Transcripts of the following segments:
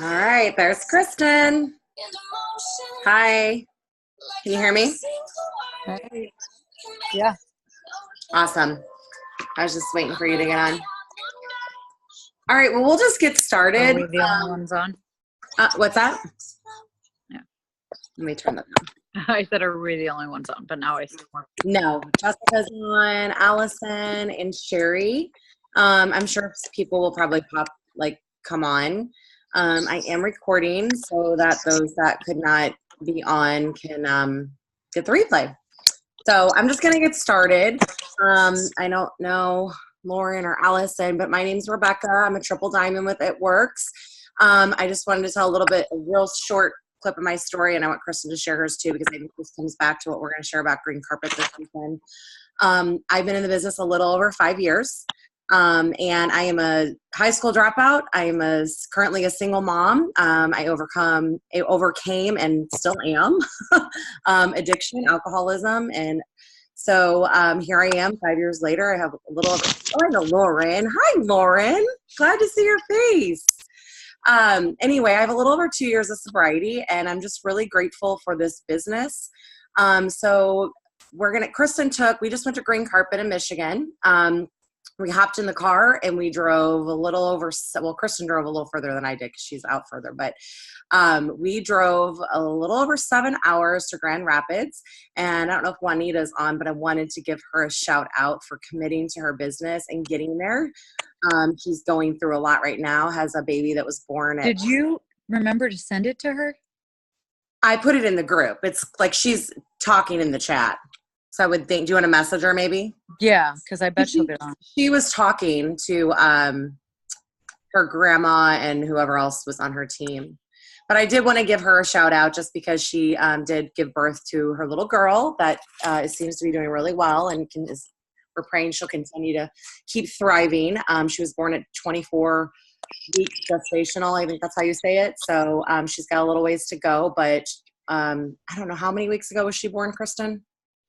All right, there's Kristen. Hi. Can you hear me? Hey. Yeah. Awesome. I was just waiting for you to get on. All right, well, we'll just get started. Are we the only ones on? What's that? Yeah. Let me turn that down. I said, are we the only ones on? But now I see more. No, Jessica's on, Allison, and Sherry. I'm sure people will probably come on. I am recording so that those that could not be on can get the replay. So I'm just going to get started. I don't know Lauren or Allison, but my name's Rebecca. I'm a triple diamond with It Works. I just wanted to tell a real short clip of my story, and I want Kristen to share hers too, because I think this comes back to what we're going to share about green carpet this weekend. I've been in the business a little over 5 years, and I am a high school dropout. I am currently a single mom. I overcame and still am addiction, alcoholism, and so here I am 5 years later. I have a little over, I know Lauren. Hi, Lauren. Glad to see your face. Anyway, I have a little over 2 years of sobriety, and I'm just really grateful for this business. So we just went to Green Carpet in Michigan. We hopped in the car and we drove Kristen drove a little further than I did because she's out further, but we drove a little over 7 hours to Grand Rapids. And I don't know if Juanita's on, but I wanted to give her a shout out for committing to her business and getting there. She's going through a lot right now, has a baby that was born at... Did you remember to send it to her? I put it in the group. It's like she's talking in the chat. So I would think, do you want to message her maybe? Yeah, because I bet she'll get on. She was talking to her grandma and whoever else was on her team. But I did want to give her a shout out just because she did give birth to her little girl that seems to be doing really well, and we're praying she'll continue to keep thriving. She was born at 24 weeks gestational. I think that's how you say it. So she's got a little ways to go, but I don't know, how many weeks ago was she born, Kristen?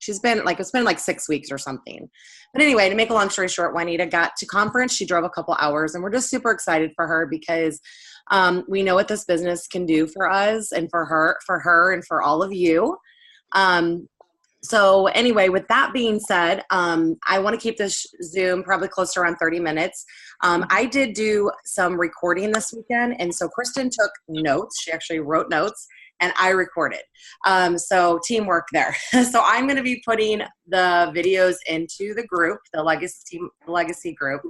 It's been like 6 weeks or something. But anyway, to make a long story short, Juanita got to conference. She drove a couple hours, and we're just super excited for her because we know what this business can do for us and for her and for all of you. So anyway, with that being said, I want to keep this Zoom probably close to around 30 minutes. I did do some recording this weekend, and so Kristen took notes. She actually wrote notes, and I recorded. So teamwork there. So I'm going to be putting the videos into the group, the legacy group.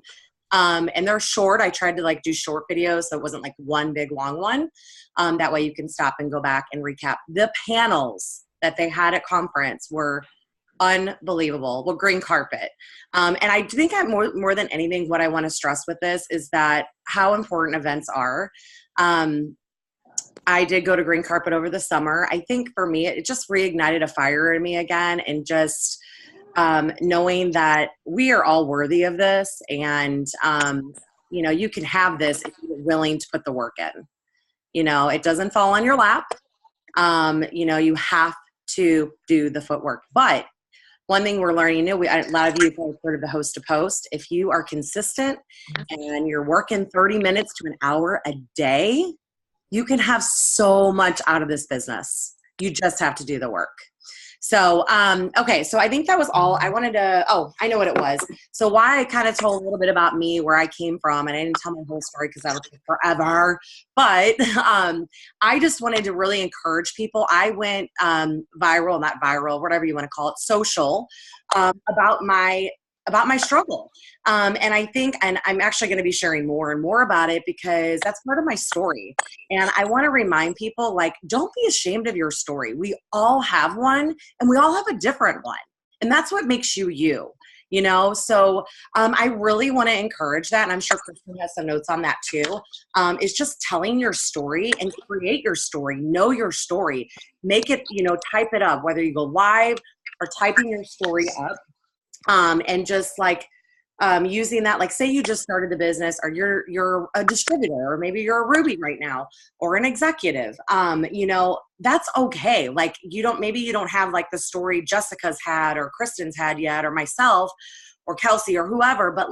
And they're short. I tried to do short videos, so it wasn't like one big long one. That way you can stop and go back and recap. The panels that they had at conference were unbelievable. Well, green carpet. And I think more than anything, what I want to stress with this is that how important events are. I did go to Green Carpet over the summer. I think for me, it just reignited a fire in me again, and just knowing that we are all worthy of this, and you can have this if you're willing to put the work in. It doesn't fall on your lap. You have to do the footwork. But one thing we're learning, a lot of you have heard of the host to post. If you are consistent and you're working 30 minutes to an hour a day, you can have so much out of this business. You just have to do the work. So, okay. So I think that was all I wanted to, I know what it was. So why I kind of told a little bit about me, where I came from, and I didn't tell my whole story because that would take forever, but, I just wanted to really encourage people. I went, viral, not viral, whatever you want to call it, social, about my struggle. And I think, and I'm actually going to be sharing more and more about it because that's part of my story. And I want to remind people, don't be ashamed of your story. We all have one, and we all have a different one. And that's what makes you you. So I really want to encourage that. And I'm sure Kristen has some notes on that too. It's just telling your story and create your story, know your story, make it, type it up, whether you go live or typing your story up. And just using that, say you just started the business, or you're a distributor, or maybe you're a Ruby right now, or an executive, that's okay. Maybe you don't have the story Jessica's had or Kristen's had yet, or myself or Kelsey or whoever, but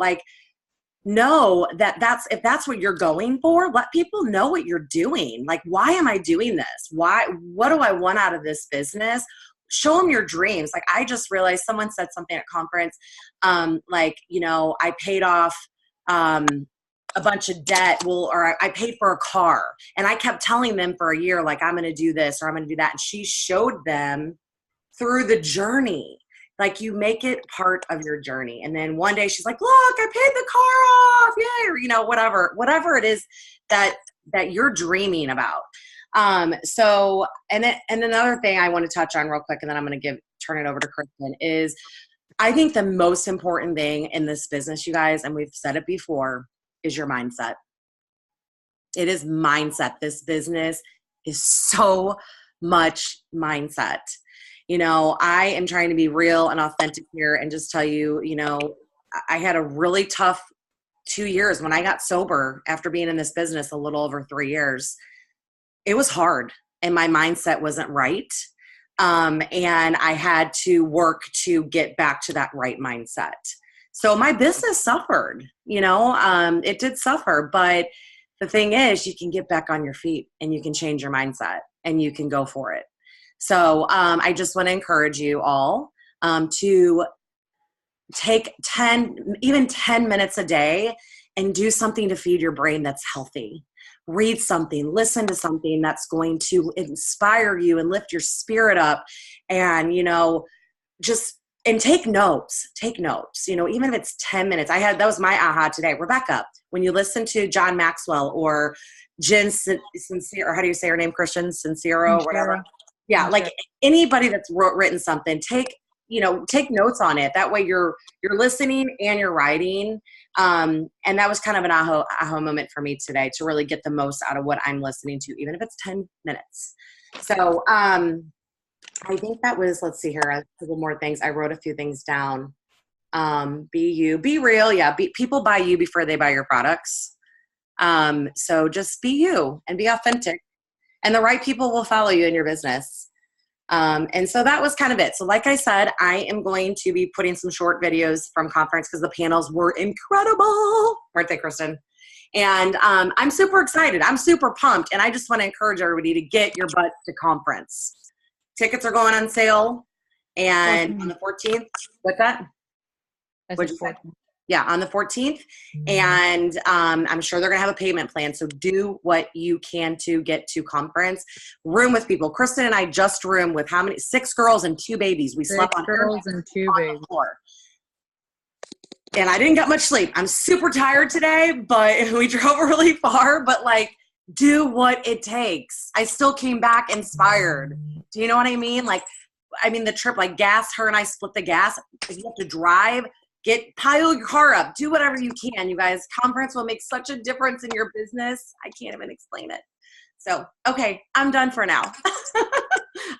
know that if that's what you're going for, let people know what you're doing. Like, why am I doing this? What do I want out of this business? Show them your dreams. Like, I just realized someone said something at conference, like, I paid off, a bunch of debt. Or I paid for a car, and I kept telling them for a year, like, I'm going to do this or I'm going to do that. And she showed them through the journey. Like, you make it part of your journey. And then one day she's like, look, I paid the car off. Yay. Or, whatever it is that you're dreaming about. So, and then another thing I want to touch on real quick, and then I'm going to turn it over to Kristen, is I think the most important thing in this business, you guys, and we've said it before, is your mindset. It is mindset. This business is so much mindset. I am trying to be real and authentic here and just tell you, I had a really tough 2 years when I got sober after being in this business a little over 3 years. It was hard and my mindset wasn't right. And I had to work to get back to that right mindset. So my business suffered, it did suffer, but the thing is, you can get back on your feet and you can change your mindset and you can go for it. So I just want to encourage you all to take 10 minutes a day and do something to feed your brain that's healthy. Read something, listen to something that's going to inspire you and lift your spirit up, and, and take notes, even if it's 10 minutes. That was my aha today. Rebecca, when you listen to John Maxwell or Jen Sincero, or how do you say her name, Christian? Sincero, whatever. Yeah, like anybody that's written something, take notes on it. That way you're listening and you're writing. And that was kind of an aha moment for me today, to really get the most out of what I'm listening to, even if it's 10 minutes. So I think that was, let's see here, a couple more things. I wrote a few things down. Be you, be real. Yeah. People buy you before they buy your products. So just be you and be authentic, and the right people will follow you in your business. And so that was kind of it. So like I said, I am going to be putting some short videos from conference because the panels were incredible. Weren't they, Kristen? And I'm super excited. I'm super pumped. And I just want to encourage everybody to get your butt to conference. Tickets are going on sale. And on the 14th, what's that? What'd you say? Yeah, on the 14th. And I'm sure they're going to have a payment plan. So do what you can to get to conference. Room with people. Kristen and I just roomed with how many? 6 girls and 2 babies. We slept on 6 girls and 2 babies. And I didn't get much sleep. I'm super tired today, but we drove really far. But do what it takes. I still came back inspired. Do you know what I mean? The trip, gas, her and I split the gas. If you have to drive, pile your car up, do whatever you can, you guys. Conference will make such a difference in your business. I can't even explain it. So, okay, I'm done for now.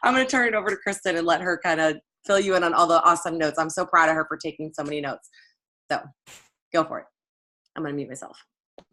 I'm going to turn it over to Kristen and let her kind of fill you in on all the awesome notes. I'm so proud of her for taking so many notes. So go for it. I'm going to mute myself.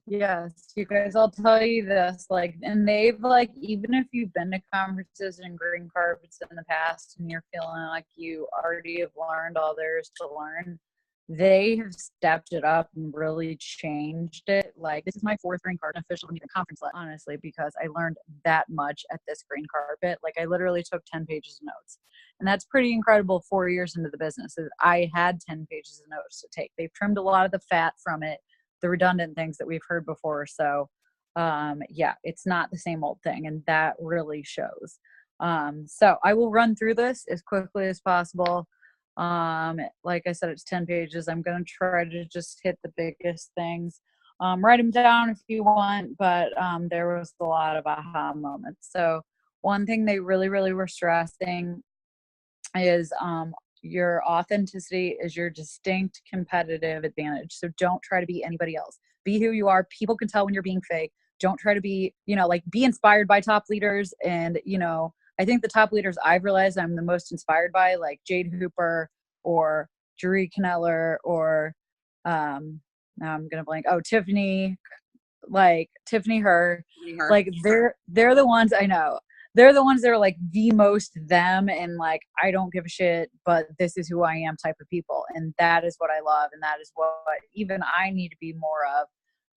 Yes, you guys, I'll tell you this, and they've, even if you've been to conferences and green carpets in the past and you're feeling like you already have learned all there is to learn, they have stepped it up and really changed it. This is my 4th green carpet official conference, honestly, because I learned that much at this green carpet. I literally took 10 pages of notes. And that's pretty incredible 4 years into the business. I had 10 pages of notes to take. They've trimmed a lot of the fat from it, the redundant things that we've heard before. So, it's not the same old thing. And that really shows. So I will run through this as quickly as possible. Like I said, it's 10 pages. I'm going to try to just hit the biggest things. Write them down if you want, but there was a lot of aha moments. So one thing they really, really were stressing is your authenticity is your distinct competitive advantage. So don't try to be anybody else. Be who you are. People can tell when you're being fake. Don't try to be, be inspired by top leaders. And, I think the top leaders I've realized I'm the most inspired by, like Jade Hooper or Jeree Kneller or now I'm going to blank. Oh, Tiffany, Tiffany Her. They're the ones I know. they're the ones that are like the most them and like, I don't give a shit, but this is who I am type of people. And that is what I love. And that is what even I need to be more of,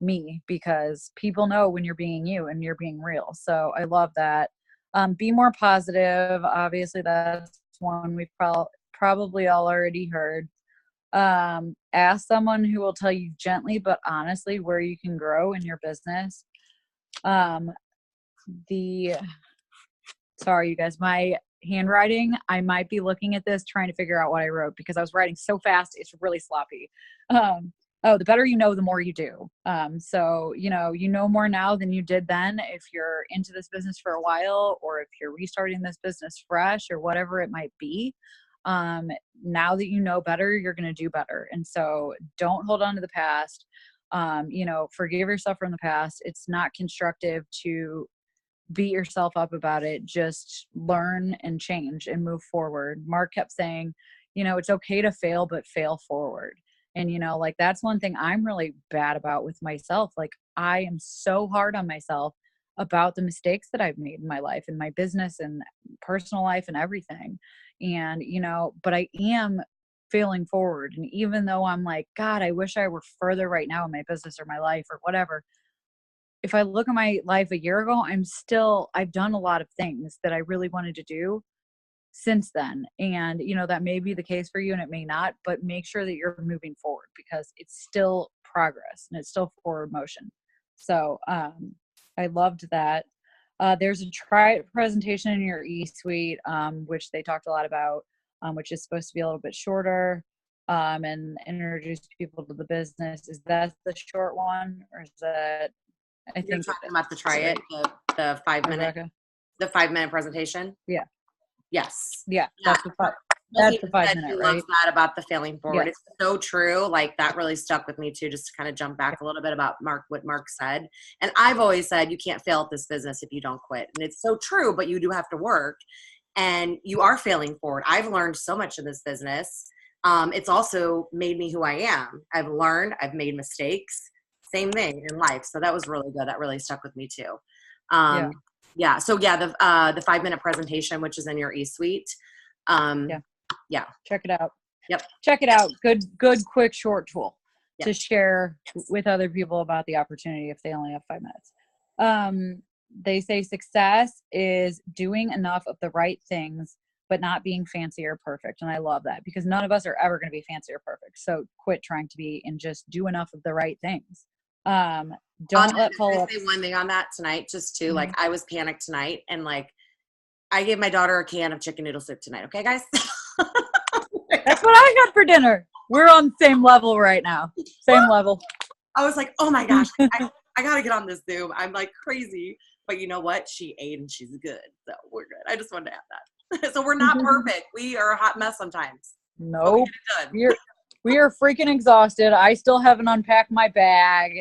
me, because people know when you're being you and you're being real. So I love that. Be more positive. Obviously, that's one we've probably all already heard. Ask someone who will tell you gently but honestly where you can grow in your business. The Sorry, you guys, my handwriting, I might be looking at this trying to figure out what I wrote because I was writing so fast, it's really sloppy. The better you know, the more you do. So, you know more now than you did then if you're into this business for a while, or if you're restarting this business fresh or whatever it might be. Now that you know better, you're going to do better. And so don't hold on to the past. Forgive yourself from the past. It's not constructive to beat yourself up about it. Just learn and change and move forward. Mark kept saying, it's okay to fail, but fail forward. And, like that's one thing I'm really bad about with myself. Like I am so hard on myself about the mistakes that I've made in my life and my business and personal life and everything. And, but I am failing forward. And even though I'm like, God, I wish I were further right now in my business or my life or whatever, if I look at my life a year ago, I've done a lot of things that I really wanted to do since then. And, that may be the case for you and it may not, but make sure that you're moving forward because it's still progress and it's still forward motion. So, I loved that. There's a try it presentation in your e-suite, which they talked a lot about, which is supposed to be a little bit shorter, and introduce people to the business. Is that the short one or is that, I You're think talking about the try it, the 5-minute presentation. Yeah. Yes. Yeah. Yeah. That's the 5-minute, right? Loves that about the failing forward. Yes. It's so true. Like that really stuck with me too, just to kind of jump back a little bit about what Mark said. And I've always said, you can't fail at this business if you don't quit. And it's so true, but you do have to work and you are failing forward. I've learned so much in this business. It's also made me who I am. I've learned, I've made mistakes, same thing in life. So that was really good. That really stuck with me too. Yeah. So the 5-minute presentation, which is in your e-suite. Yeah. Check it out. Yep. Check it out. Good, quick, short tool to share with other people about the opportunity if they only have 5 minutes. They say success is doing enough of the right things, but not being fancy or perfect. And I love that because none of us are ever going to be fancy or perfect. So quit trying to be and just do enough of the right things. Don't let follow up. Say one thing on that tonight, just to like, I was panicked tonight and like, I gave my daughter a can of chicken noodle soup tonight. Okay, guys. That's what I got for dinner. We're on the same level right now. Same level. I was like, oh my gosh, I got to get on this Zoom. I'm like crazy. But you know what? She ate and she's good. So we're good. I just wanted to add that. So we're not perfect. We are a hot mess sometimes. Nope. We are freaking exhausted. I still haven't unpacked my bag,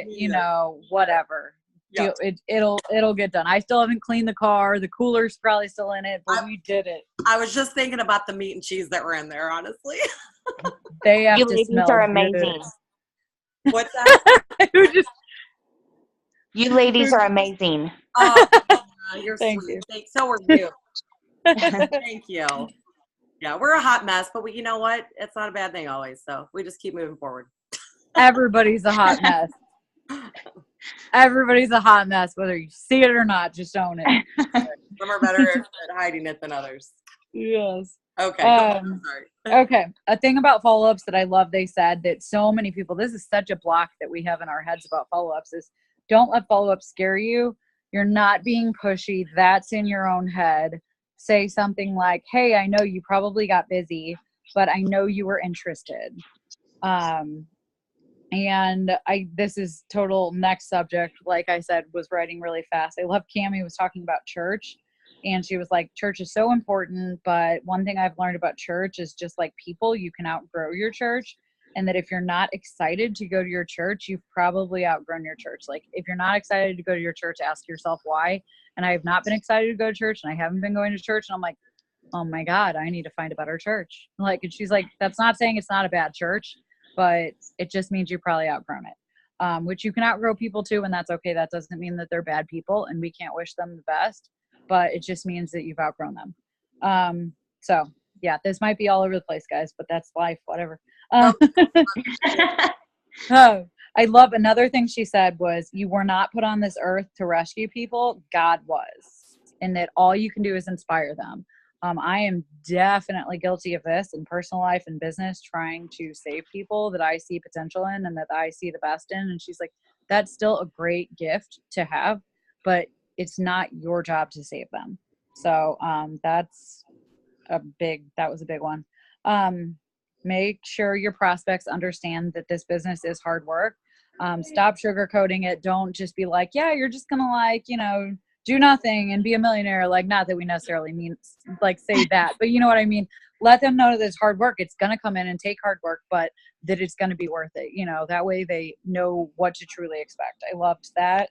whatever. Yep. It'll get done. I still haven't cleaned the car. The cooler's probably still in it, but we did it. I was just thinking about the meat and cheese that were in there, honestly. They have to smell are amazing. Good. What's that? You ladies are amazing. Oh, you're Thank sweet. you. So are you. Thank you. Yeah, we're a hot mess, but you know what? It's not a bad thing always. So we just keep moving forward. Everybody's a hot mess. Everybody's a hot mess, whether you see it or not. Just own it. Some are better at hiding it than others. Yes. Okay. Sorry. Okay. A thing about follow-ups that I love, they said that so many people, this is such a block that we have in our heads about follow-ups, is don't let follow-ups scare you. You're not being pushy. That's in your own head. Say something like, hey, I know you probably got busy, but I know you were interested. And this is total next subject. Like I said, was writing really fast. I love Cammie was talking about church, and she was like, church is so important, but one thing I've learned about church is just like people, you can outgrow your church, and that if you're not excited to go to your church, you've probably outgrown your church. Like if you're not excited to go to your church, ask yourself why. And I have not been excited to go to church, and I haven't been going to church, and I'm like, oh my God, I need to find a better church. Like, and she's like, that's not saying it's not a bad church, but it just means you probably outgrown it, which you can outgrow people too, and that's okay. That doesn't mean that they're bad people and we can't wish them the best. but it just means that you've outgrown them. So yeah, this might be all over the place, guys, but that's life, whatever. Oh, I love another thing she said was, you were not put on this earth to rescue people. God was, and that all you can do is inspire them. I am definitely guilty of this in personal life and business, trying to save people that I see potential in and that I see the best in. And she's like, that's still a great gift to have, but it's not your job to save them. So that was a big one. Make sure your prospects understand that this business is hard work. Stop sugarcoating it. Don't just be like, yeah, you're just going to like, do nothing and be a millionaire. Like, not that we necessarily mean like say that, but you know what I mean? Let them know that it's hard work. It's going to come in and take hard work, but that it's going to be worth it. That way they know what to truly expect. I loved that.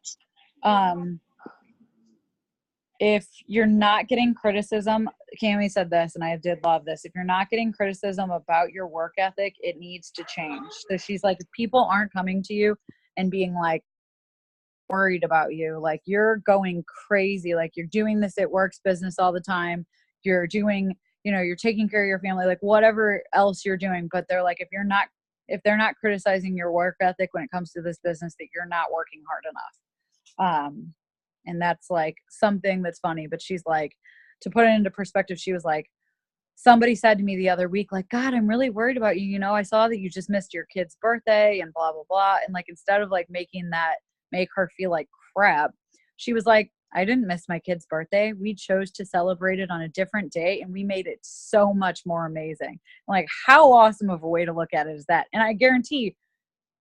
If you're not getting criticism, Cami said this, and I did love this. If you're not getting criticism about your work ethic, it needs to change. So she's like, if people aren't coming to you and being like worried about you, like you're going crazy, like you're doing this at work's business all the time, you're doing, you're taking care of your family, like whatever else you're doing. But they're like, if they're not criticizing your work ethic when it comes to this business, that you're not working hard enough. And that's like something that's funny, but she's like, to put it into perspective, she was like, somebody said to me the other week, like, God, I'm really worried about you. I saw that you just missed your kid's birthday and blah, blah, blah. And like, instead of like making that make her feel like crap, she was like, I didn't miss my kid's birthday. We chose to celebrate it on a different day, and we made it so much more amazing. Like, how awesome of a way to look at it is that? And I guarantee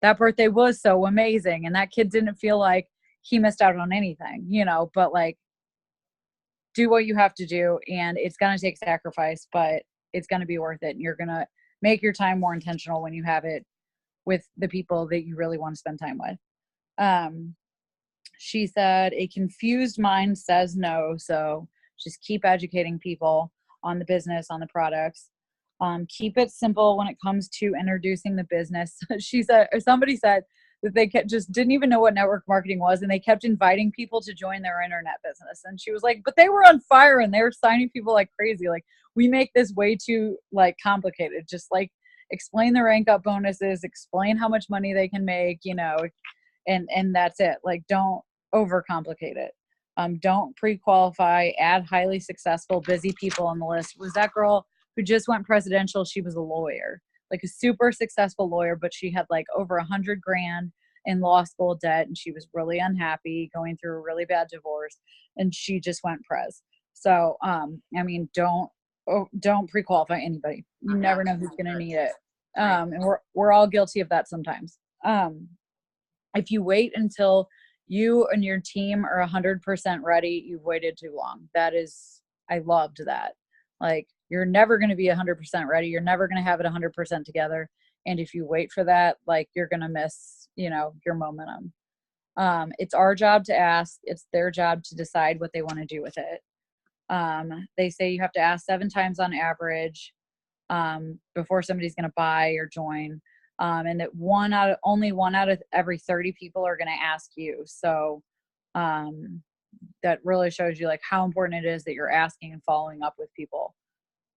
that birthday was so amazing, and that kid didn't feel like he missed out on anything, but like, do what you have to do, and it's going to take sacrifice, but it's going to be worth it. And you're going to make your time more intentional when you have it with the people that you really want to spend time with. She said, a confused mind says no. So just keep educating people on the business, on the products. Keep it simple when it comes to introducing the business. She said, or somebody said, that they just didn't even know what network marketing was, and they kept inviting people to join their internet business. And she was like, but they were on fire and they were signing people like crazy. Like, we make this way too like complicated. Just like explain the rank up bonuses, explain how much money they can make, and that's it. Like, don't overcomplicate it. Don't pre-qualify, add highly successful, busy people on the list. Was that girl who just went presidential? She was a lawyer, like a super successful lawyer, but she had like over $100,000 in law school debt, and she was really unhappy, going through a really bad divorce, and she just went pres. So, I mean, don't pre-qualify anybody. You never know who's going to need it. And we're all guilty of that sometimes. If you wait until you and your team are 100% ready, you've waited too long. I loved that. Like, you're never going to be 100% ready. You're never going to have it 100% together. And if you wait for that, like, you're going to miss, your momentum. It's our job to ask. It's their job to decide what they want to do with it. They say you have to ask 7 times on average before somebody's going to buy or join. And that only one out of every 30 people are going to ask you. So that really shows you like how important it is that you're asking and following up with people.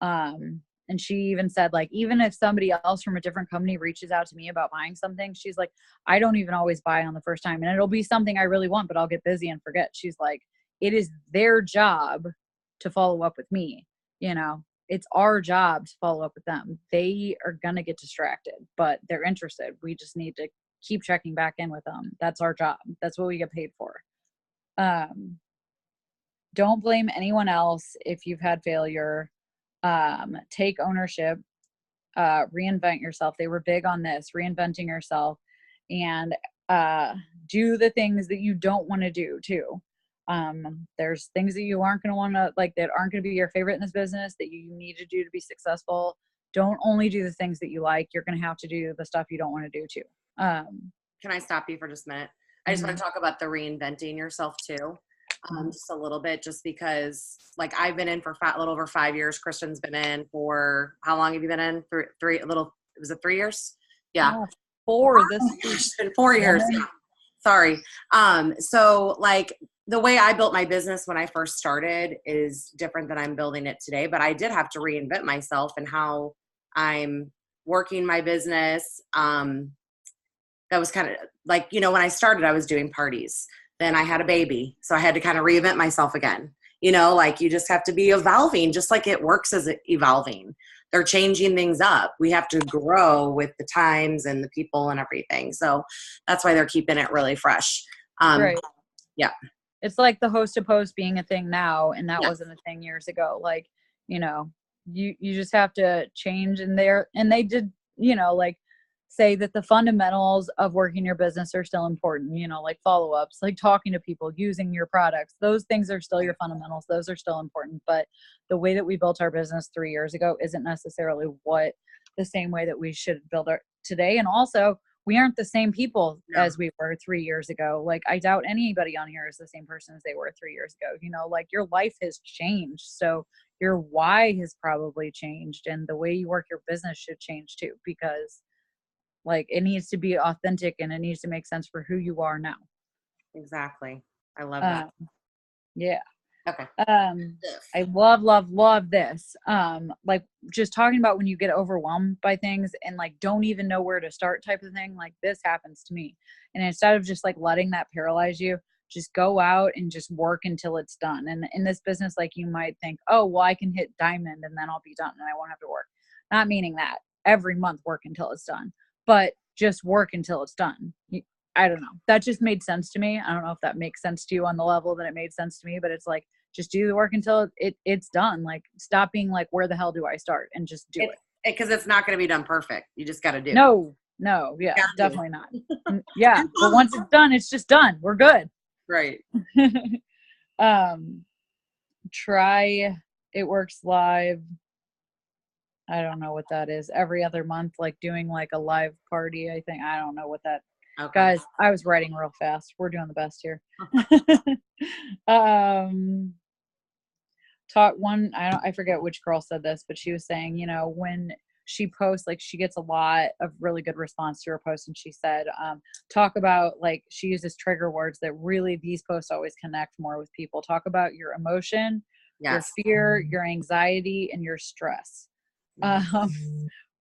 And she even said, like, even if somebody else from a different company reaches out to me about buying something, she's like, I don't even always buy on the first time, and it'll be something I really want, but I'll get busy and forget. She's like, it is their job to follow up with me. It's our job to follow up with them. They are going to get distracted, but they're interested. We just need to keep checking back in with them. That's our job. That's what we get paid for. Don't blame anyone else if you've had failure. Take ownership, reinvent yourself. They were big on this, reinventing yourself, and do the things that you don't want to do too. There's things that you aren't going to want to, like, that aren't going to be your favorite in this business that you need to do to be successful. Don't only do the things that you like. You're going to have to do the stuff you don't want to do too. Can I stop you for just a minute? I just want to talk about the reinventing yourself too. Just a little bit, just because like I've been in for a little over 5 years. Kristen's been in for, how long have you been in? Was it 3 years? Yeah. 4 It's been 4 years. Yeah. Sorry. So like the way I built my business when I first started is different than I'm building it today, but I did have to reinvent myself and how I'm working my business. That was kind of like, when I started, I was doing parties. Then I had a baby. So I had to kind of reinvent myself again. Like you just have to be evolving, just like it works as evolving. They're changing things up. We have to grow with the times and the people and everything. So that's why they're keeping it really fresh. Right. Yeah. It's like the host to post being a thing now, and that Yeah. wasn't a thing years ago. Like, you just have to change, and they did, like say that the fundamentals of working your business are still important, like follow-ups, like talking to people, using your products. Those things are still your fundamentals. Those are still important. But the way that we built our business 3 years ago isn't necessarily the same way that we should build our today. And also, we aren't the same people as we were 3 years ago. Like, I doubt anybody on here is the same person as they were 3 years ago. Like your life has changed. So your why has probably changed, and the way you work your business should change too, because like it needs to be authentic and it needs to make sense for who you are now. Exactly. I love that. Yeah. Okay. I love this. Like just talking about when you get overwhelmed by things and like don't even know where to start type of thing. Like this happens to me. And instead of just like letting that paralyze you, just go out and just work until it's done. And in this business, like you might think, oh, well, I can hit diamond and then I'll be done and I won't have to work. Not meaning that every month work until it's done, but just work until it's done. I don't know. That just made sense to me. I don't know if that makes sense to you on the level that it made sense to me, but it's like, just do the work until it's done. Like stop being like, where the hell do I start? And just do it. Because it's not going to be done perfect. You just got to do it. No, yeah, definitely not. Yeah. But once it's done, it's just done. We're good. Right. Try It Works Live. I don't know what that is. Every other month, like doing like a live party, I think. I don't know what that. Okay. Guys, I was writing real fast. We're doing the best here. I forget which girl said this, but she was saying, when she posts, like she gets a lot of really good response to her post. And she said, talk about, like, she uses trigger words that really these posts always connect more with people. Talk about your emotion, your fear, your anxiety, and your stress.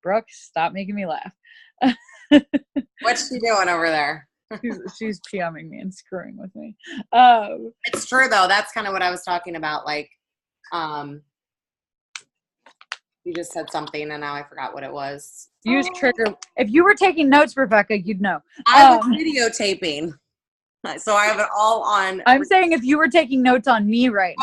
Brooke, stop making me laugh. What's she doing over there? she's PMing me and screwing with me. It's true though. That's kind of what I was talking about. Like, you just said something and now I forgot what it was. Use trigger. If you were taking notes, Rebecca, you'd know. I was videotaping, so I have it all on. I'm saying if you were taking notes on me right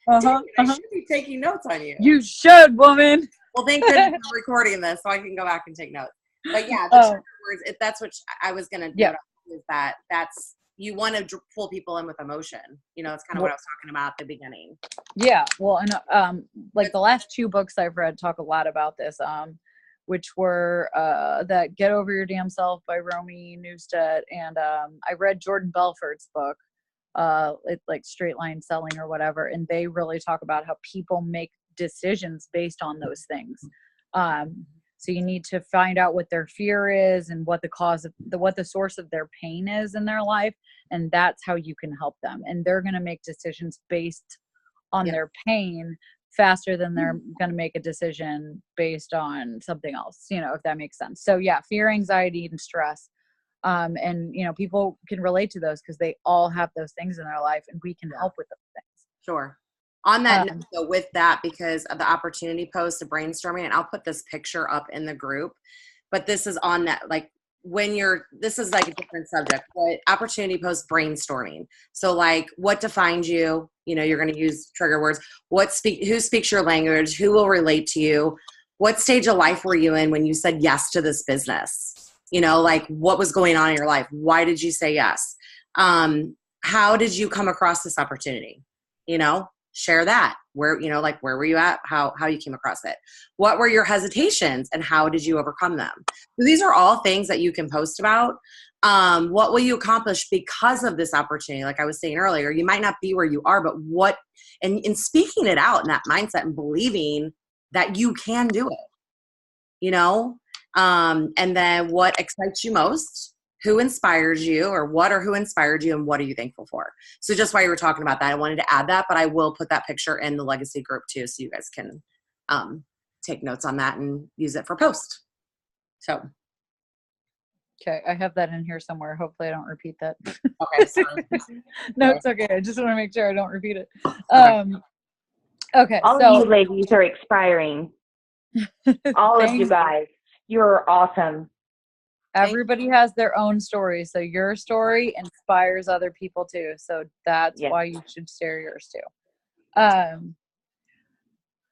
now. I should be taking notes on you. You should, woman. Well, thank goodness I'm recording this so I can go back and take notes. But yeah, the trigger words, that's what I was going to do. Is that's, you want to pull people in with emotion. It's kind of what I was talking about at the beginning. Yeah. Well, and like the last 2 books I've read talk a lot about this, which were that Get Over Your Damn Self by Romy Newstead. And I read Jordan Belfort's book, it's like Straight Line Selling or whatever. And they really talk about how people make decisions based on those things. So you need to find out what their fear is and what the source of their pain is in their life. And that's how you can help them. And they're going to make decisions based on their pain faster than they're going to make a decision based on something else, if that makes sense. So yeah, fear, anxiety, and stress. And people can relate to those because they all have those things in their life and we can help with those things. Sure. On that note, though, with that, because of the opportunity post, the brainstorming, and I'll put this picture up in the group, but this is on that, like this is like a different subject, but opportunity post brainstorming. So like what defines you, you're going to use trigger words, who speaks your language, who will relate to you, what stage of life were you in when you said yes to this business? Like what was going on in your life? Why did you say yes? How did you come across this opportunity? Share that. Where were you at? How you came across it? What were your hesitations and how did you overcome them? So these are all things that you can post about. What will you accomplish because of this opportunity? Like I was saying earlier, you might not be where you are, but and speaking it out in that mindset and believing that you can do it, and then what excites you most who inspires you, or what or who inspired you, and what are you thankful for? So just while you were talking about that, I wanted to add that, but I will put that picture in the legacy group too, so you guys can take notes on that and use it for post. So. Okay, I have that in here somewhere. Hopefully I don't repeat that. Okay, sorry. No, it's okay. I just want to make sure I don't repeat it. Okay, All so of you ladies are inspiring. All of you guys. You're awesome. Everybody has their own story, so your story inspires other people too. So that's why you should share yours too.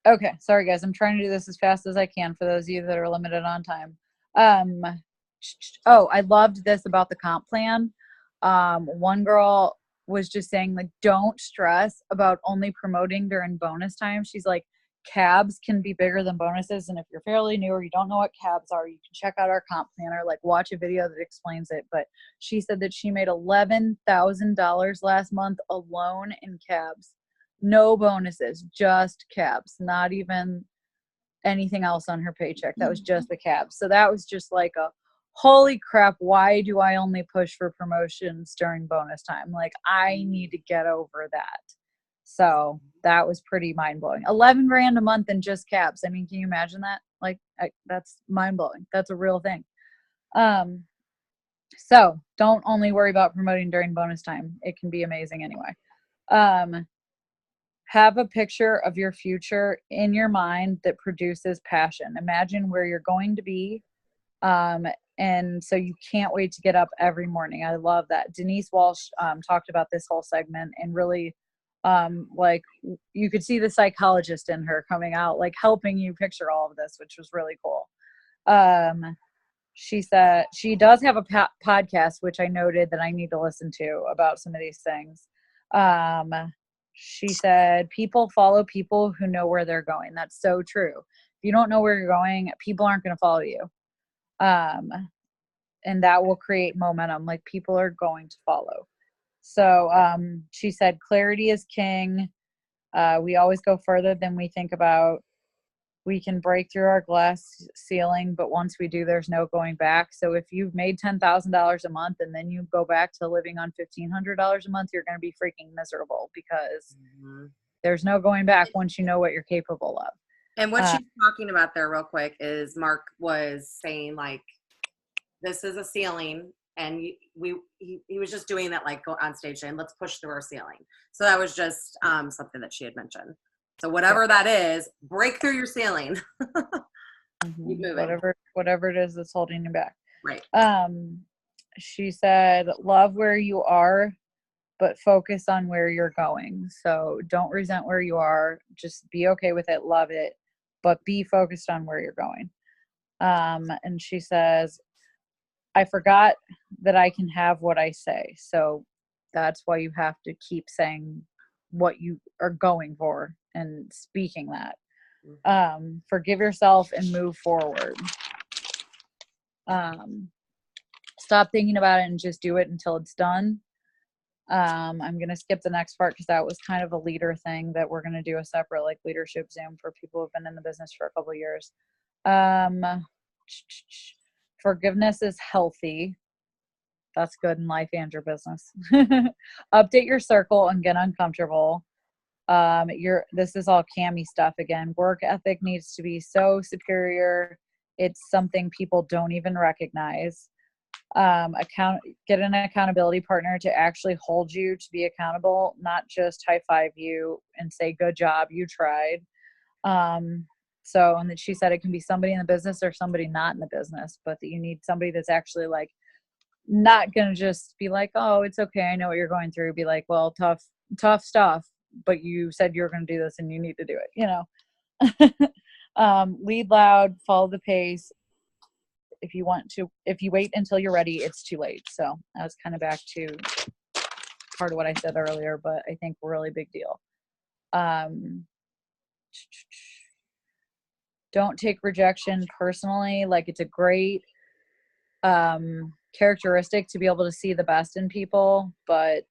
Okay, sorry guys, I'm trying to do this as fast as I can for those of you that are limited on time. Oh, I loved this about the comp plan. One girl was just saying, like, don't stress about only promoting during bonus time. She's like, cabs can be bigger than bonuses, and if you're fairly new or you don't know what cabs are, you can check out our comp planner, like watch a video that explains it. But she said that she made $11,000 last month alone in cabs. No bonuses, just cabs, not even anything else on her paycheck. That was just the cabs. So that was just like a holy crap, why do I only push for promotions during bonus time? Like, I need to get over that. So that was pretty mind-blowing. 11 grand a month in just cabs. I mean, can you imagine that? Like, that's mind-blowing. That's a real thing. So don't only worry about promoting during bonus time. It can be amazing anyway. Have a picture of your future in your mind that produces passion. Imagine where you're going to be. And so you can't wait to get up every morning. I love that. Denise Walsh talked about this whole segment, and really like you could see the psychologist in her coming out, like helping you picture all of this, which was really cool. She said she does have a podcast, which I noted that I need to listen to about some of these things. She said, people follow people who know where they're going. That's so true. If you don't know where you're going, people aren't going to follow you. And that will create momentum. Like, people are going to follow. So she said, clarity is king. We always go further than we think about. We can break through our glass ceiling, but once we do, there's no going back. So if you've made $10,000 a month and then you go back to living on $1,500 a month, you're going to be freaking miserable, because there's no going back once you know what you're capable of. And what she's talking about there real quick is Mark was saying, like, this is a ceiling, and he was just doing that, like, go on stage saying, let's push through our ceiling. So that was just something that she had mentioned. So whatever that is, break through your ceiling. Keep moving. Whatever it is that's holding you back. Right. She said, love where you are, but focus on where you're going. So don't resent where you are. Just be okay with it. Love it, but be focused on where you're going. And she says, I forgot that I can have what I say. So that's why you have to keep saying what you are going for and speaking that. Forgive yourself and move forward. Stop thinking about it and just do it until it's done. I'm going to skip the next part because that was kind of a leader thing that we're going to do a separate, like, leadership Zoom for people who've been in the business for a couple of years. Forgiveness is healthy. That's good in life and your business. Update your circle and get uncomfortable. This is all Cami stuff again. Work ethic needs to be so superior. It's something people don't even recognize. Get an accountability partner to actually hold you to be accountable, not just high five you and say, good job, you tried. And then she said it can be somebody in the business or somebody not in the business, but that you need somebody that's actually, like, not going to just be like, oh, it's okay, I know what you're going through. Be like, well, tough stuff, but you said you were going to do this and you need to do it, you know. Lead loud, follow the pace. If you wait until you're ready, it's too late. So that was kind of back to part of what I said earlier, but I think a really big deal. Don't take rejection personally. Like, it's a great characteristic to be able to see the best in people, but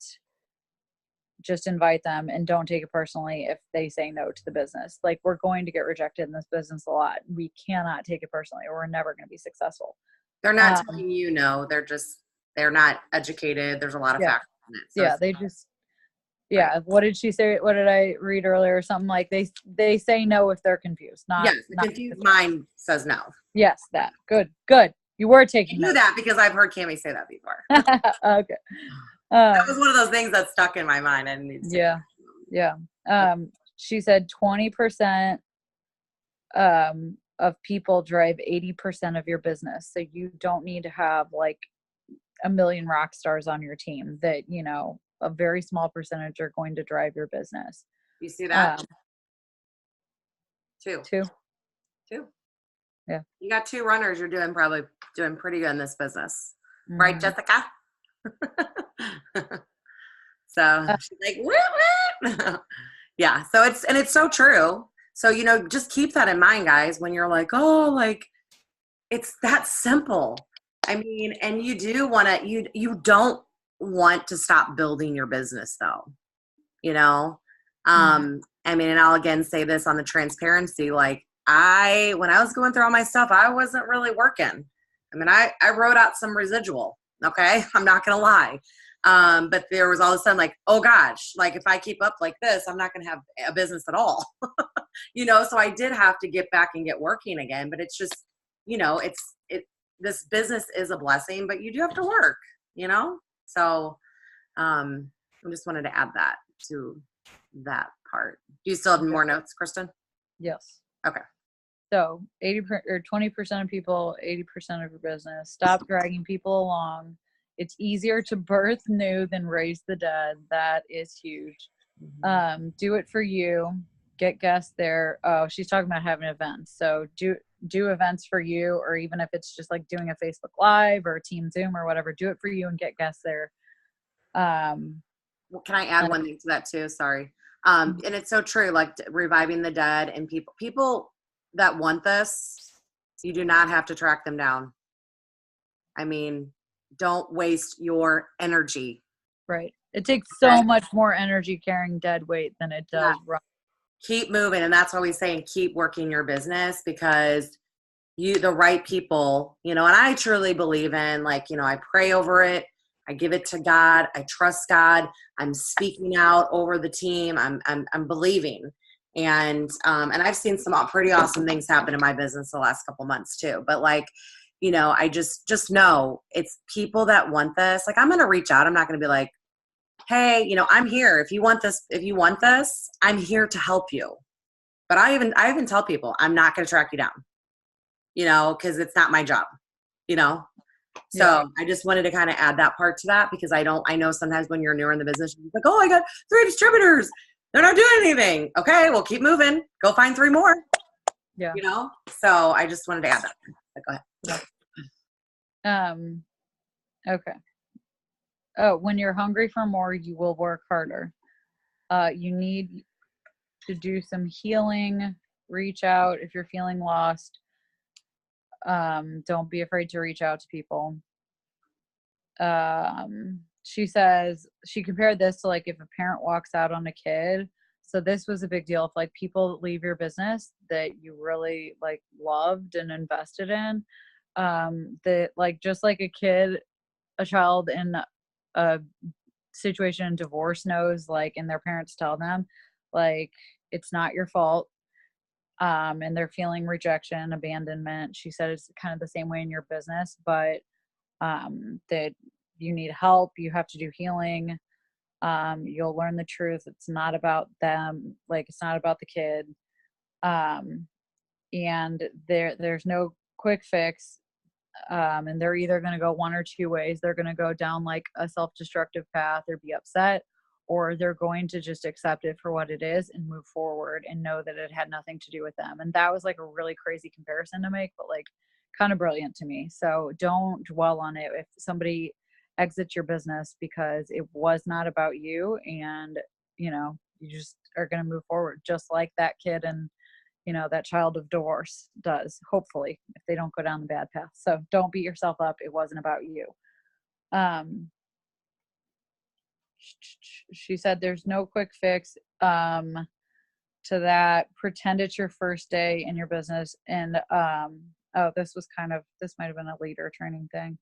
just invite them and don't take it personally if they say no to the business. Like, we're going to get rejected in this business a lot. We cannot take it personally, or we're never going to be successful. They're not telling you no. They're just They're not educated. There's a lot of Yeah. factors in it. So Yeah, they just what did she say? What did I read earlier? Something like they say no if they're confused. yes, the confused mind says no. Yes, that. Good. You were I taking knew notes. that because I've heard Cammie say that before. Okay. That was one of those things that stuck in my mind. I didn't Yeah. She said 20% of people drive 80% of your business. So you don't need to have like a million rock stars on your team. That, you know, a very small percentage are going to drive your business. You see that? Two. Yeah. You got 2 runners. You're probably doing pretty good in this business. Right, Jessica? So she's like, woo. Yeah. So it's so true. So, you know, just keep that in mind, guys, when you're like, oh, like, it's that simple. I mean, and you do want to, you don't want to stop building your business though, you know? I mean, and I'll again say this on the transparency, like when I was going through all my stuff, I wasn't really working. I mean, I wrote out some residual. Okay. I'm not going to lie. But there was all of a sudden like, oh gosh, like if I keep up like this, I'm not going to have a business at all. You know, so I did have to get back and get working again, but it's just, you know, this business is a blessing, but you do have to work, you know? So, I just wanted to add that to that part. Do you still have more notes, Kristen? Yes. Okay. So 20% of people, 80% of your business. Stop dragging people along. It's easier to birth new than raise the dead. That is huge. Do it for you. Get guests there. Oh, she's talking about having events. So do events for you, or even if it's just like doing a Facebook Live or a Team Zoom or whatever, do it for you and get guests there. Well, can I add one thing to that too? Sorry. And it's so true, like reviving the dead and people that want this, you do not have to track them down. I mean, don't waste your energy. Right. It takes so much more energy carrying dead weight than it does run. Keep moving. And that's why we say keep working your business, because the right people, you know, and I truly believe in, like, you know, I pray over it. I give it to God. I trust God. I'm speaking out over the team. I'm believing. And I've seen some pretty awesome things happen in my business the last couple months too. But like, you know, I just know it's people that want this. Like, I'm going to reach out. I'm not going to be like, hey, you know, I'm here. If you want this, I'm here to help you. But I even tell people I'm not going to track you down, you know, because it's not my job, you know. So I just wanted to kind of add that part to that, because I know sometimes when you're newer in the business, you're like, oh, I got 3 distributors. They're not doing anything. Okay, well, keep moving. Go find 3 more. Yeah. You know? So I just wanted to add that. Go ahead. Okay. Oh, when you're hungry for more, you will work harder. You need to do some healing. Reach out if you're feeling lost. Don't be afraid to reach out to people. She says she compared this to like if a parent walks out on a kid. So this was a big deal. If like people leave your business that you really like loved and invested in, that like just like a child in a situation in divorce knows, like, and their parents tell them like it's not your fault, and they're feeling rejection, abandonment. She said it's kind of the same way in your business, but that you need help, you have to do healing. You'll learn the truth. It's not about them, like it's not about the kid. And there's no quick fix. And they're either going to go one or two ways. They're going to go down like a self-destructive path or be upset, or they're going to just accept it for what it is and move forward and know that it had nothing to do with them. And that was like a really crazy comparison to make, but like kind of brilliant to me. So don't dwell on it. If somebody exits your business because it was not about you, and you know, you just are going to move forward just like that kid and, you know, that child of divorce does, hopefully, if they don't go down the bad path. So don't beat yourself up. It wasn't about you. She said there's no quick fix to that. Pretend it's your first day in your business. And this might have been a leader training thing.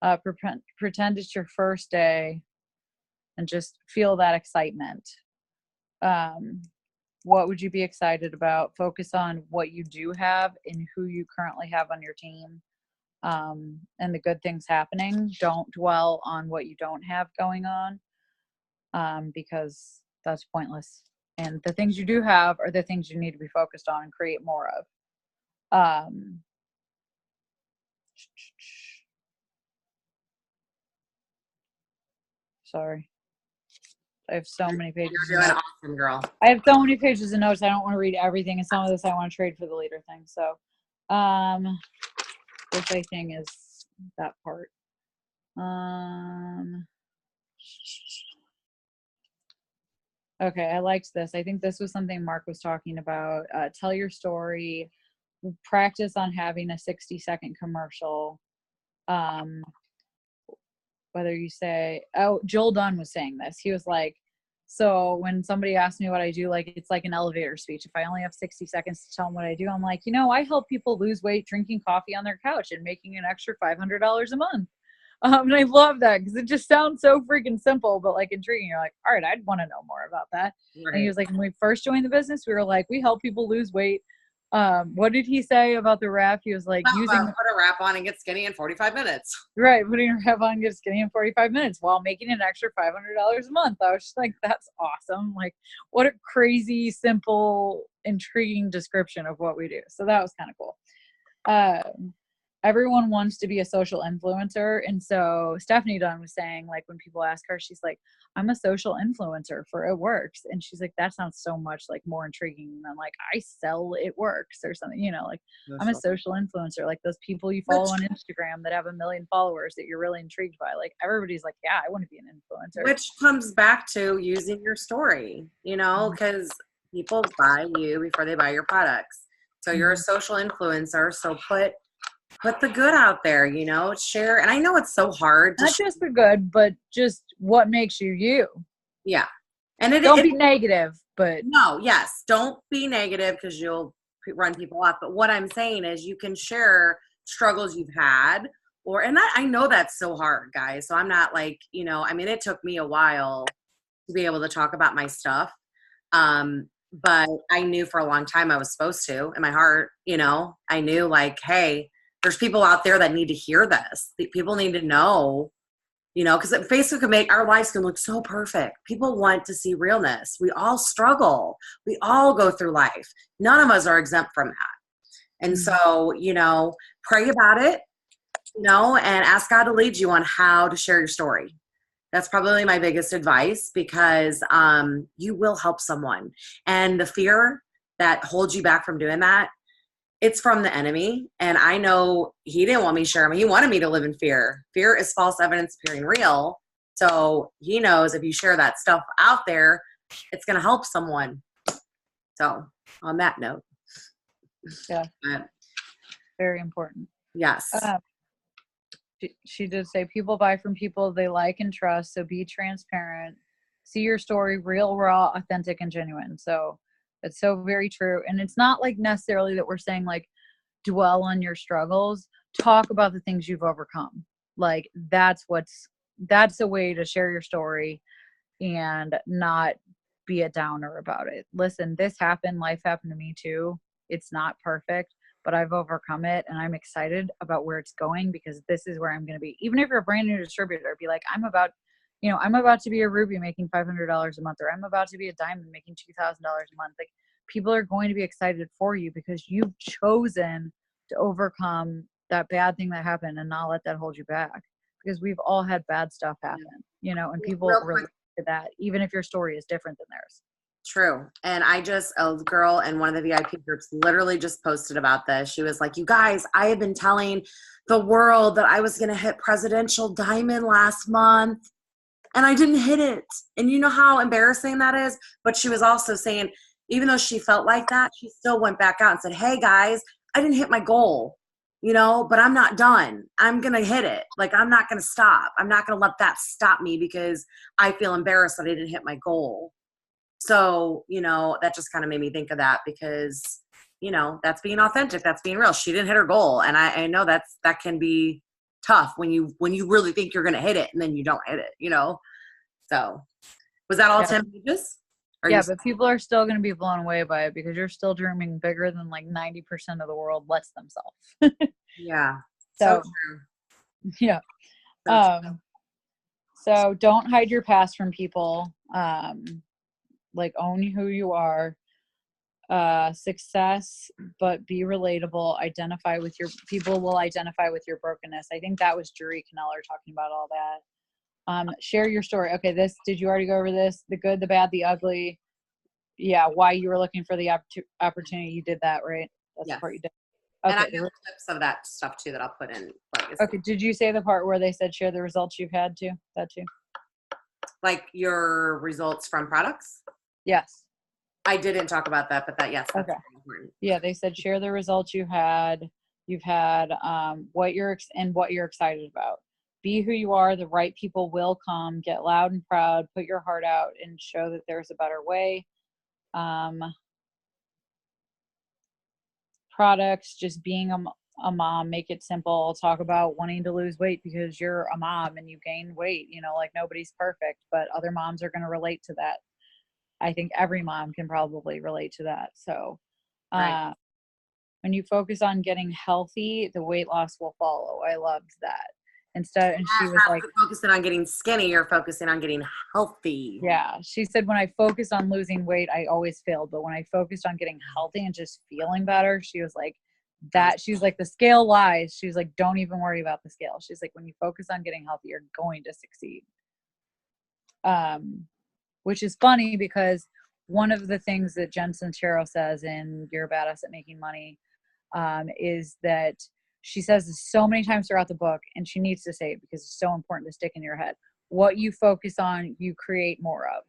Pretend it's your first day and just feel that excitement. What would you be excited about? Focus on what you do have and who you currently have on your team, and the good things happening. Don't dwell on what you don't have going on, because that's pointless. And the things you do have are the things you need to be focused on and create more of. Sorry. I have so many pages. You're doing awesome, girl. I have so many pages of notes. I don't want to read everything, and some of this I want to trade for the leader thing. So, which I think is that part. Okay, I liked this. I think this was something Mark was talking about. Tell your story. Practice on having a 60-second commercial. Whether you say, Joel Dunn was saying this. He was like, so when somebody asks me what I do, like, it's like an elevator speech. If I only have 60 seconds to tell them what I do, I'm like, I help people lose weight drinking coffee on their couch and making an extra $500 a month. And I love that because it just sounds so freaking simple, but like intriguing. You're like, all right, I'd want to know more about that. Right. And he was like, when we first joined the business, we were like, we help people lose weight. What did he say about the wrap? He was like, put a wrap on and get skinny in 45 minutes. Right, putting a wrap on and get skinny in 45 minutes while making an extra $500 a month. I was just like, that's awesome. Like, what a crazy, simple, intriguing description of what we do. So that was kind of cool. Everyone wants to be a social influencer. And so Stephanie Dunn was saying, like, when people ask her, she's like, I'm a social influencer for It Works. And she's like, that sounds so much like more intriguing than like, I sell It Works or something, like I'm a social influencer, like those people you follow on Instagram that have 1 million followers that you're really intrigued by. Like, everybody's like, yeah, I want to be an influencer. Which comes back to using your story, because people buy you before they buy your products. So you're a social influencer. So put the good out there, share. And I know it's so hard. Not just the good, but just what makes you you. Yeah. And don't be negative, but. No, yes. Don't be negative because you'll run people off. But what I'm saying is you can share struggles you've had and I know that's so hard, guys. So I'm not like, it took me a while to be able to talk about my stuff. But I knew for a long time I was supposed to in my heart, I knew like, hey, there's people out there that need to hear this. People need to know, because Facebook can make our lives can look so perfect. People want to see realness. We all struggle. We all go through life. None of us are exempt from that. And so, pray about it, and ask God to lead you on how to share your story. That's probably my biggest advice because you will help someone. And the fear that holds you back from doing that, it's from the enemy. And I know he didn't want me sharing. He wanted me to live in fear. Fear is false evidence appearing real. So he knows if you share that stuff out there, it's going to help someone. So on that note. Yeah. Very important. Yes. She did say people buy from people they like and trust. So be transparent. See your story real, raw, authentic, and genuine. So it's so very true. And it's not like necessarily that we're saying like dwell on your struggles. Talk about the things you've overcome. Like that's a way to share your story and not be a downer about it. Listen, this happened. Life happened to me too. It's not perfect, but I've overcome it and I'm excited about where it's going because this is where I'm going to be. Even if you're a brand new distributor, be like, I'm about to be a ruby making $500 a month, or I'm about to be a diamond making $2,000 a month. Like people are going to be excited for you because you've chosen to overcome that bad thing that happened and not let that hold you back, because we've all had bad stuff happen, and people relate to that, even if your story is different than theirs. True. And a girl in one of the VIP groups literally just posted about this. She was like, you guys, I have been telling the world that I was going to hit presidential diamond last month and I didn't hit it. And you know how embarrassing that is? But she was also saying, even though she felt like that, she still went back out and said, hey guys, I didn't hit my goal, but I'm not done. I'm going to hit it. Like, I'm not going to stop. I'm not going to let that stop me because I feel embarrassed that I didn't hit my goal. So, that just kind of made me think of that because, that's being authentic. That's being real. She didn't hit her goal. And I know that can be tough when you really think you're going to hit it and then you don't hit it, you know? So was that all 10 pages? Yeah, but people are still going to be blown away by it because you're still dreaming bigger than like 90% of the world lets themselves. Yeah. So true. yeah. So true. So don't hide your past from people. Like own who you are. Success, but be relatable. Identify with your people will identify with your brokenness. I think that was Jury Kneller talking about all that. Share your story. Okay, did you already go over this? The good, the bad, the ugly. Yeah, why you were looking for the opportunity. You did that, right? That's the part you did. Okay. And I have clips of that stuff too that I'll put in. Okay, did you say the part where they said share the results you've had too? That too? Like your results from products? Yes. I didn't talk about that, but yes, that's very important. Yeah, they said share the results you've had, what you're excited about. Be who you are. The right people will come. Get loud and proud. Put your heart out and show that there's a better way. Products, just being a mom, make it simple. Talk about wanting to lose weight because you're a mom and you gain weight. You know, like nobody's perfect, but other moms are going to relate to that. I think every mom can probably relate to that. So when you focus on getting healthy, the weight loss will follow. I loved that. And she was like, focusing on getting skinny, you're focusing on getting healthy. Yeah. She said, when I focused on losing weight, I always failed. But when I focused on getting healthy and just feeling better, she was like, the scale lies. She was like, don't even worry about the scale. She's like, when you focus on getting healthy, you're going to succeed. Which is funny because one of the things that Jen Sincero says in You're a Badass at Making Money is that she says this so many times throughout the book, and she needs to say it because it's so important to stick in your head. What you focus on, you create more of.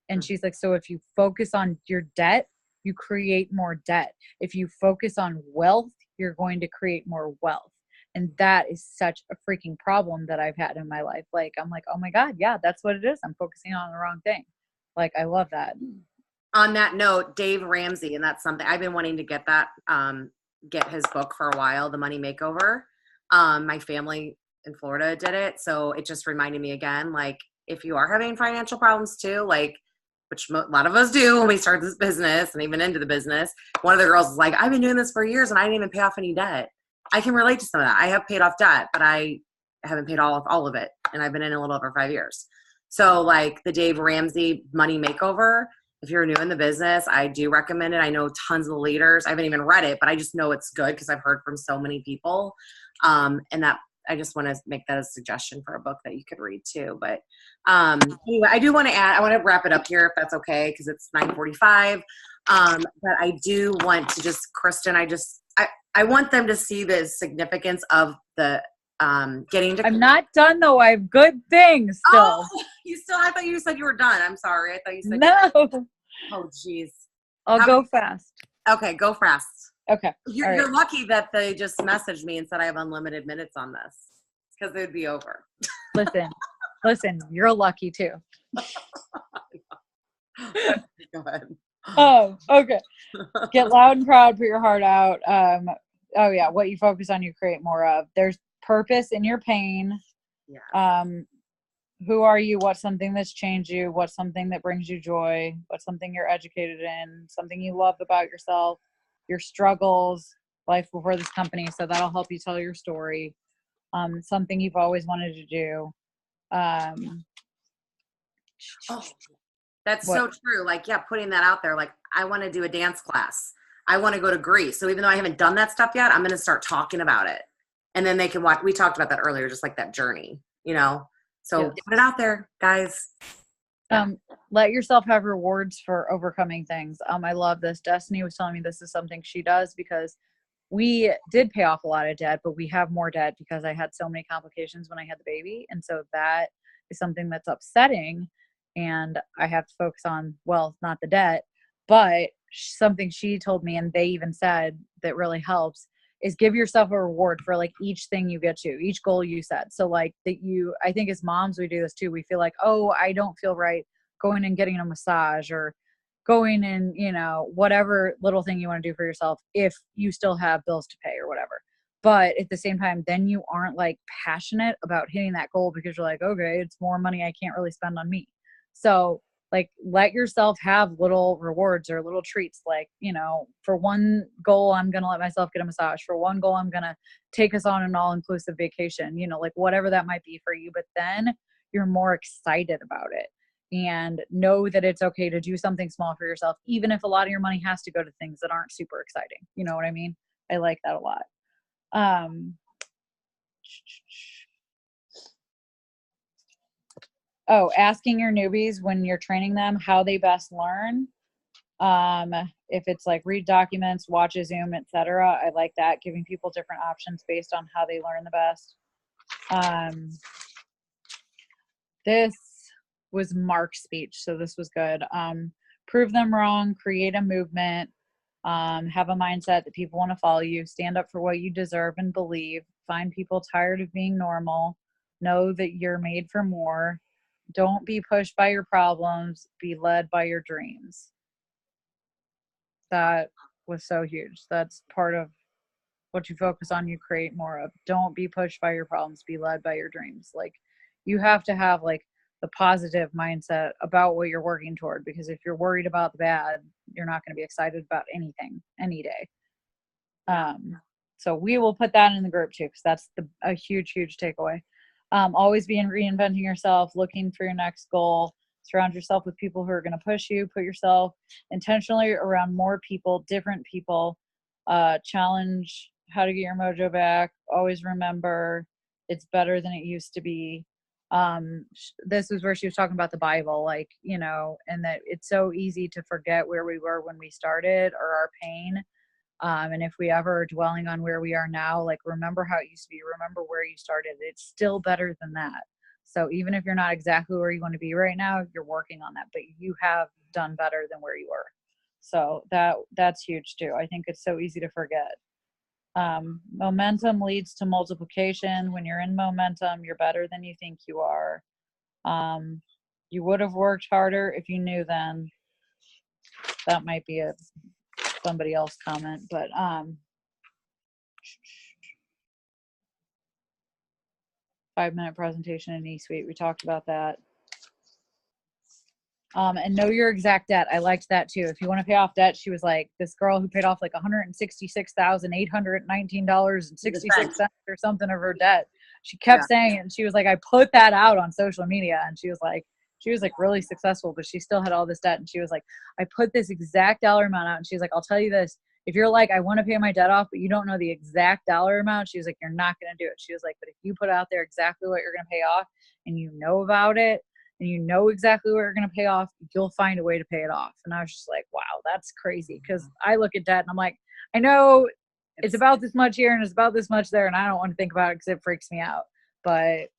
And she's like, so if you focus on your debt, you create more debt. If you focus on wealth, you're going to create more wealth. And that is such a freaking problem that I've had in my life. Like, I'm like, oh my God, yeah, that's what it is. I'm focusing on the wrong thing. Like, I love that. On that note, Dave Ramsey, and that's something I've been wanting to get get his book for a while, The Money Makeover. My family in Florida did it. So it just reminded me again, like, if you are having financial problems too, like, which a lot of us do when we start this business and even into the business, one of the girls is like, I've been doing this for years and I didn't even pay off any debt. I can relate to some of that. I have paid off debt, but I haven't paid all of it. And I've been in a little over 5 years. So like the Dave Ramsey Money Makeover, if you're new in the business, I do recommend it. I know tons of leaders. I haven't even read it, but I just know it's good because I've heard from so many people. And that I just want to make that a suggestion for a book that you could read too. But anyway, I do want to add, I want to wrap it up here if that's okay, because it's 9:45. But I do want to just, Kristen, I want them to see the significance of the getting to. I'm not done though. I have good things still. Oh, I thought you said you were done. I'm sorry. I thought you said no. Oh, geez. I'll go fast. Okay, go fast. Okay. You're lucky that they just messaged me and said I have unlimited minutes on this because it would be over. Listen, you're lucky too. Go ahead. Oh, okay. Get loud and proud, put your heart out. Oh yeah, what you focus on, you create more of. There's purpose in your pain. Yeah. Who are you? What's something that's changed you? What's something that brings you joy? What's something you're educated in? Something you love about yourself, your struggles, life before this company. So that'll help you tell your story. Something you've always wanted to do. That's so true. Like, yeah, putting that out there. Like, I want to do a dance class. I want to go to Greece. So even though I haven't done that stuff yet, I'm going to start talking about it. And then they can watch. We talked about that earlier, just like that journey, you know? So Put it out there, guys. Let yourself have rewards for overcoming things. I love this. Destiny was telling me this is something she does because we did pay off a lot of debt, but we have more debt because I had so many complications when I had the baby. And so that is something that's upsetting. And I have to focus on, well, not the debt, but something she told me, and they even said that really helps, is give yourself a reward for like each thing you get to, each goal you set. So like I think as moms, we do this too. We feel like, oh, I don't feel right going and getting a massage or going and, whatever little thing you want to do for yourself if you still have bills to pay or whatever. But at the same time, then you aren't like passionate about hitting that goal because you're like, okay, it's more money I can't really spend on me. So like let yourself have little rewards or little treats. Like, you know, for one goal, I'm going to let myself get a massage. For one goal, I'm going to take us on an all-inclusive vacation, you know, like whatever that might be for you. But then you're more excited about it, and know that it's okay to do something small for yourself, even if a lot of your money has to go to things that aren't super exciting. You know what I mean? I like that a lot. Asking your newbies when you're training them how they best learn. If it's like read documents, watch a Zoom, etc. I like that, giving people different options based on how they learn the best. This was Mark's speech, so this was good. Prove them wrong, create a movement, have a mindset that people want to follow you, stand up for what you deserve and believe, find people tired of being normal, know that you're made for more, don't be pushed by your problems, be led by your dreams. That was so huge. That's part of what you focus on, you create more of. Don't be pushed by your problems, be led by your dreams. Like, you have to have like the positive mindset about what you're working toward, because if you're worried about the bad, you're not going to be excited about anything any day. So we will put that in the group too, because that's a huge takeaway. Always be reinventing yourself, looking for your next goal. Surround yourself with people who are going to push you. Put yourself intentionally around more people, different people. Challenge how to get your mojo back. Always remember it's better than it used to be. This was where she was talking about the Bible, like, you know, and that it's so easy to forget where we were when we started, or our pain. And if we ever are dwelling on where we are now, like, remember how it used to be, remember where you started. It's still better than that. So even if you're not exactly where you want to be right now, you're working on that, but you have done better than where you were. So that's huge too. I think it's so easy to forget. Momentum leads to multiplication. When you're in momentum, you're better than you think you are. You would have worked harder if you knew then. That might be somebody else comment, but 5-minute presentation in eSuite. We talked about that. And know your exact debt. I liked that too. If you want to pay off debt, she was like, this girl who paid off like $166,819.66 or something of her debt. She kept saying it, and she was like, I put that out on social media, and she was like really successful, but she still had all this debt. And she was like, I put this exact dollar amount out. And she's like, I'll tell you this, if you're like, I want to pay my debt off, but you don't know the exact dollar amount, she was like, you're not going to do it. She was like, but if you put out there exactly what you're going to pay off, and you know about it, and you know exactly what you're going to pay off, you'll find a way to pay it off. And I was just like, wow, that's crazy. Because I look at debt and I'm like, I know it's about this much here and it's about this much there, and I don't want to think about it because it freaks me out. But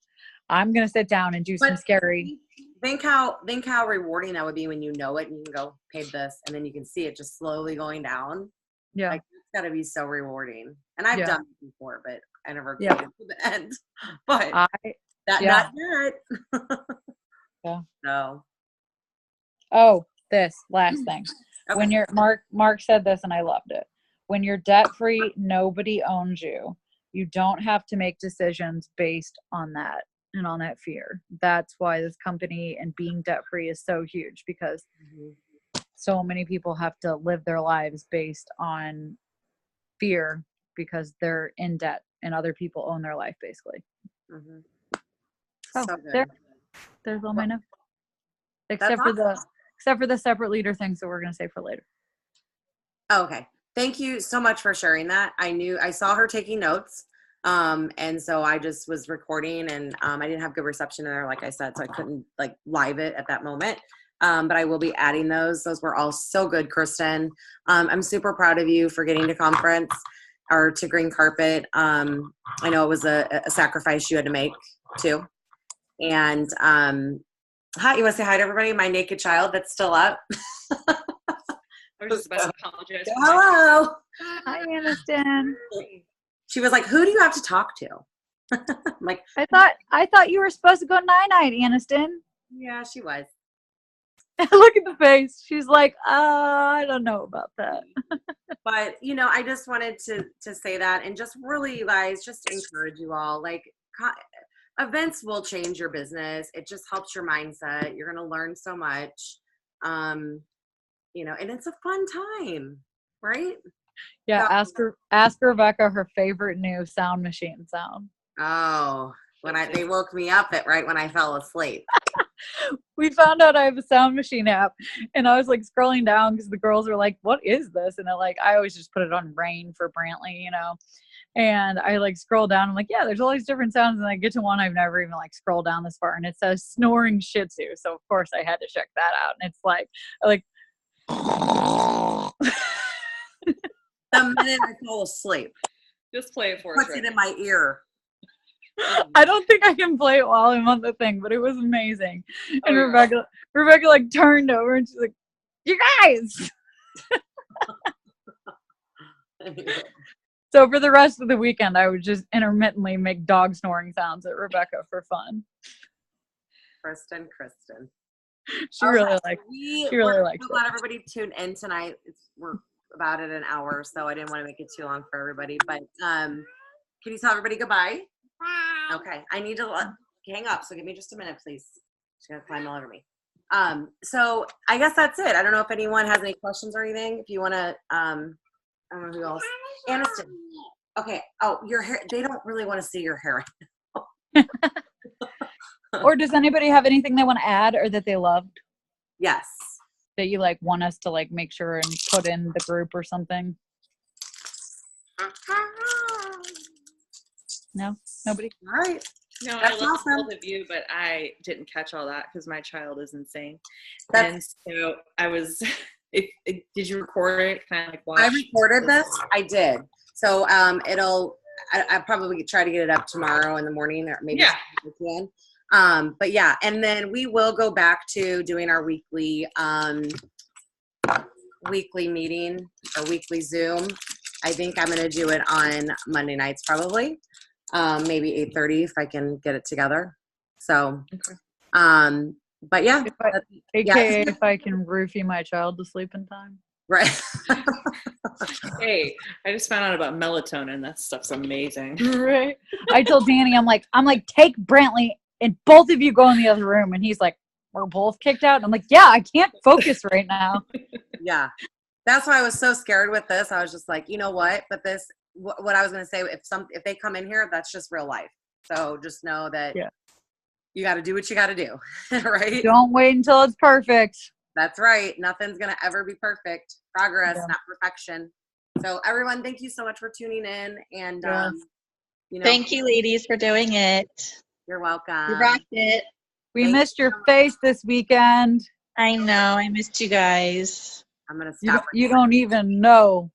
I'm going to sit down and do some scary. Think how rewarding that would be when you know it and you can go, paid this, and then you can see it just slowly going down. Yeah. Like, it's got to be so rewarding. And I've done it before, but I never got to the end. But not yet. Yeah. No. Oh, this last thing. Okay. When you're Mark said this and I loved it. When you're debt free, nobody owns you. You don't have to make decisions based on that and on that fear. That's why this company and being debt free is so huge, because so many people have to live their lives based on fear because they're in debt and other people own their life basically. Mm-hmm. Oh, so good. There's all my notes. Except for the separate leader things that we're going to say for later. Okay. Thank you so much for sharing that. I saw her taking notes. And so I just was recording, and I didn't have good reception in there, like I said, so I couldn't like live it at that moment. But I will be adding those. Those were all so good, Kristen. I'm super proud of you for getting to conference or to Green Carpet. I know it was a sacrifice you had to make too. And hi, you want to say hi to everybody? My naked child that's still up. I was just about to apologize. Hello. Hi, Aniston. She was like, who do you have to talk to? I'm like, I thought you were supposed to go night-night, Aniston. Yeah, she was. Look at the face. She's like, I don't know about that. But I just wanted to say that, and just really, you guys, just encourage you all. Like, events will change your business. It just helps your mindset. You're going to learn so much. And it's a fun time, right? Yeah, So, ask Rebecca her favorite new sound machine sound. oh, they woke me up right when I fell asleep. We found out I have a sound machine app, and I was like scrolling down because the girls were like, what is this? And I always just put it on rain for Brantley, and I like scroll down. I'm like, yeah, there's all these different sounds. And I get to one I've never even like scrolled down this far, and it says snoring Shih Tzu. So of course I had to check that out. And it's like The minute I fall asleep, Just play it for us. puts it in my ear. I don't think I can play it while I'm on the thing, but it was amazing. And Oh, yeah. Rebecca like turned over and she's like, you guys. So for the rest of the weekend, I would just intermittently make dog snoring sounds at Rebecca for fun. Kristen. She really likes. We're likes so glad everybody tuned in tonight. We're about at an hour, so I didn't want to make it too long for everybody. But can you tell everybody goodbye? Okay, I need to hang up, so give me just a minute, please. She's gonna climb all over me. So I guess that's it. I don't know if anyone has any questions or anything. If you want to, I don't know who else. Aniston. Okay. Oh, your hair. They don't really want to see your hair. Or does anybody have anything they want to add or that they loved Yes. that you like want us to like make sure and put in the group or something? No, nobody. All right. No, That's I love awesome. both of you, but I didn't catch all that because my child is insane. That's- And so I was. Did you record it? Kind of like watch. I recorded this. I did. So I'll probably try to get it up tomorrow in the morning, or maybe Yeah. again. But yeah, and then we will go back to doing our weekly meeting or weekly Zoom. I think I'm gonna do it on Monday nights probably. Maybe 8:30 if I can get it together. So Okay. but yeah, AKA if I can roofie my child to sleep in time. right. Hey, I just found out about melatonin. That stuff's amazing. Right. I told Danny, I'm like, take Brantley and both of you go in the other room. And he's like, we're both kicked out. And I'm like, yeah, I can't focus right now. Yeah. That's why I was so scared with this. I was just like, you know what? But what I was going to say, if they come in here, that's just real life. So just know that you got to do what you got to do. Right. Don't wait until it's perfect. That's right. Nothing's going to ever be perfect. Progress, not perfection. So everyone, thank you so much for tuning in. And, thank you, ladies, for doing it. You're welcome. You rocked it. We missed your face this weekend. I know. I missed you guys. I'm going to stop. You don't even know.